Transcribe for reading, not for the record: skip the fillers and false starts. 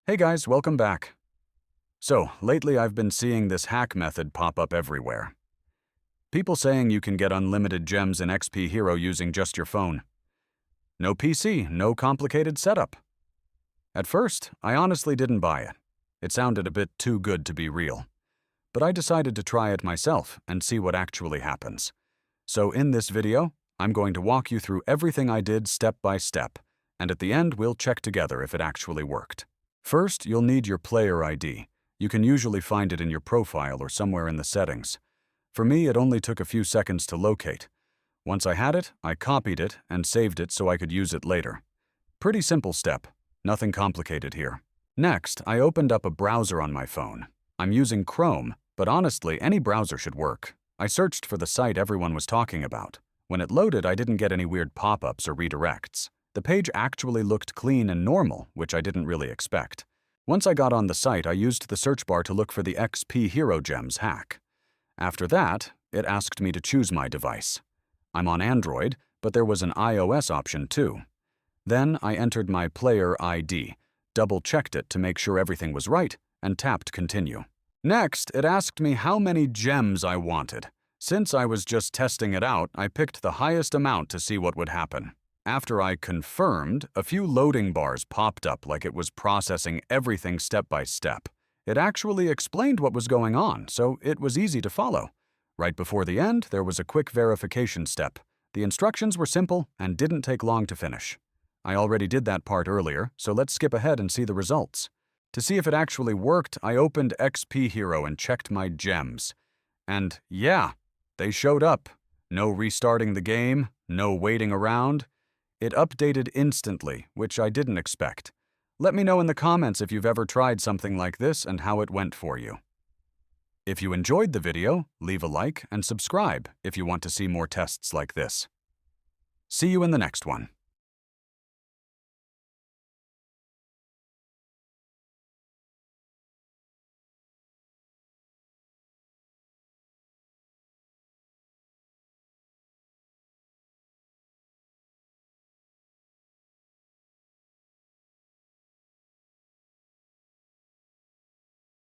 Hey guys, welcome back. So, lately I've been seeing this hack method pop up everywhere. People saying you can get unlimited gems in XP Hero using just your phone. No PC, no complicated setup. At first, I honestly didn't buy it. It sounded a bit too good to be real. But I decided to try it myself and see what actually happens. So in this video, I'm going to walk you through everything I did step by step, and at the end we'll check together if it actually worked. First, you'll need your player ID. You can usually find it in your profile or somewhere in the settings. For me, it only took a few seconds to locate. Once I had it, I copied it and saved it so I could use it later. Pretty simple step. Nothing complicated here. Next, I opened up a browser on my phone. I'm using Chrome, but honestly, any browser should work. I searched for the site everyone was talking about. When it loaded, I didn't get any weird pop-ups or redirects. The page actually looked clean and normal, which I didn't really expect. Once I got on the site, I used the search bar to look for the XP Hero Gems hack. After that, it asked me to choose my device. I'm on Android, but there was an iOS option too. Then I entered my player ID, double-checked it to make sure everything was right, and tapped Continue. Next, it asked me how many gems I wanted. Since I was just testing it out, I picked the highest amount to see what would happen. After I confirmed, a few loading bars popped up like it was processing everything step by step. It actually explained what was going on, so it was easy to follow. Right before the end, there was a quick verification step. The instructions were simple and didn't take long to finish. I already did that part earlier, so let's skip ahead and see the results. To see if it actually worked, I opened XP Hero and checked my gems. And yeah, they showed up. No restarting the game, no waiting around. It updated instantly, which I didn't expect. Let me know in the comments if you've ever tried something like this and how it went for you. If you enjoyed the video, leave a like and subscribe if you want to see more tests like this. See you in the next one.